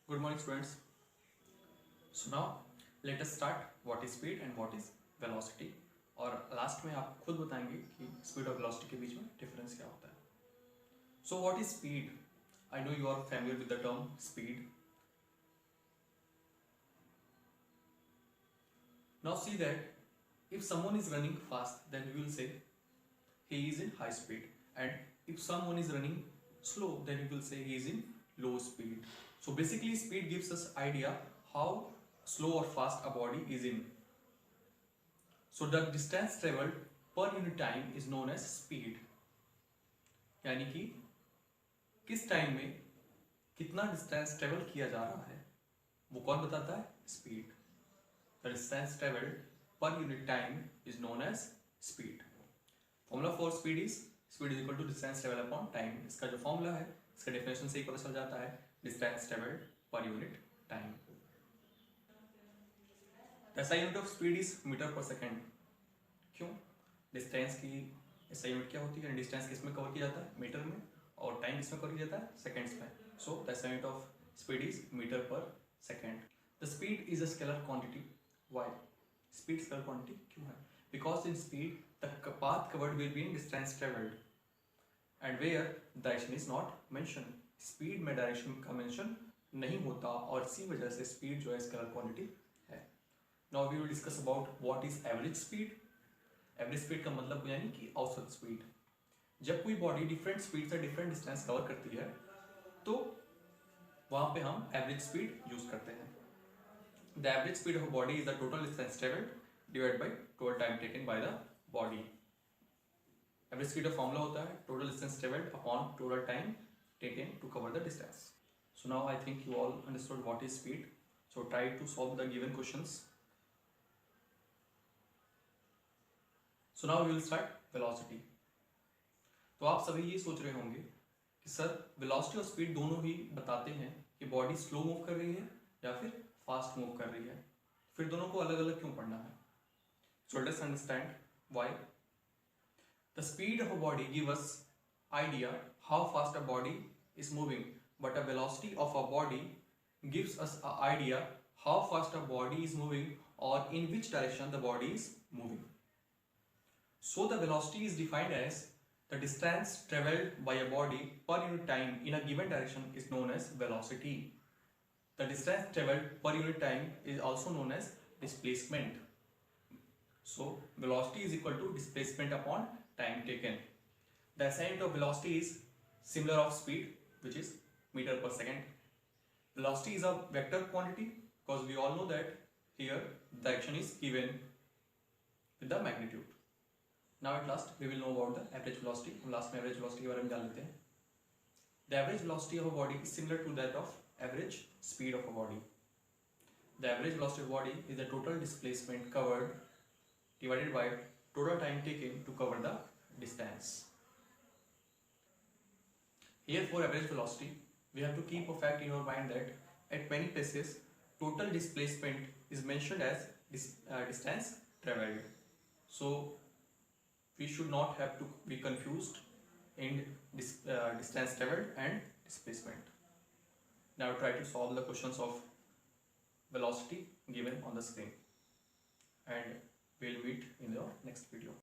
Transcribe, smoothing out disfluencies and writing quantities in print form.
Good morning students. So now let us start what is speed and what is velocity और last में आप खुद बताएंगे कि स्पीड और वेलोसिटी के बीच में डिफरेंस क्या होता है. So what is speed? I know you are familiar with the term speed. Now see that if someone is running fast then we will say he is in high speed, and if someone is running slow then we will say he is in low speed. So basically speed gives us idea how slow or fast a body is in. So the distance traveled per unit time is known as speed. यानी कि किस time में कितना distance travel किया जा रहा है वो कौन बताता है? Speed. The distance travelled per unit time is known as speed. Formula for speed is equal to distance travel upon time. इसका जो फॉर्मूला है इसका डेफिनेशन से ही पता चल जाता है, distance travelled per unit time. The SI unit of speed is metre per second. क्यों? डिस्टेंस की एसआई यूनिट क्या होती है? डिस्टेंस किस में कवर किया जाता है? मीटर में. और टाइम किस में कवर किया जाता है? सेकेंड्स में. So the SI unit of speed is metre per second. The speed is a scalar quantity. Why speed scalar quantity क्यों है? Because in speed the path covered will be in distance travelled and where direction is not mention. Speed में direction का mention नहीं होता और इसी वजह से स्पीड जो है स्केलर क्वांटिटी है. Now we will discuss about what is average speed. Average speed का मतलब यानी कि औसत स्पीड. जब कोई बॉडी डिफरेंट स्पीड से डिफरेंट डिस्टेंस कवर करती है तो वहां पे हम एवरेज स्पीड यूज करते हैं. The average speed of body is the total distance travelled divide by total time taken by the body. Average speed का फॉर्मूला होता है total distance travelled upon total time taken to cover the distance. So now I think you all understood what is speed. So try to solve the given questions. So now we will start velocity. तो आप सभी ये सोच रहे होंगे कि sir velocity और speed दोनों ही बताते हैं कि बॉडी स्लो मूव कर रही है या फिर फास्ट मूव कर रही है, फिर दोनों को अलग अलग क्यों पढ़ना है? So let's understand why. The speed of a body gives us idea how fast a body is moving, but a velocity of a body gives us an idea how fast a body is moving or in which direction the body is moving. So the velocity is defined as the distance traveled by a body per unit time in a given direction is known as velocity. The distance traveled per unit time is also known as displacement. So velocity is equal to displacement upon time taken. The SI unit of velocity is similar of speed, which is meter per second. Velocity is a vector quantity because we all know that here direction is given with the magnitude. Now at last we will know about the average velocity. हम last में average velocity के बारे में जान लेते हैं. The average velocity of a body is similar to that of average speed of a body. The average velocity of a body is the total displacement covered divided by total time taken to cover the distance. Here for average velocity, we have to keep a fact in our mind that at many places total displacement is mentioned as distance traveled. So we should not have to be confused in distance traveled and displacement. Now try to solve the questions of velocity given on the screen, and we'll meet in the next video.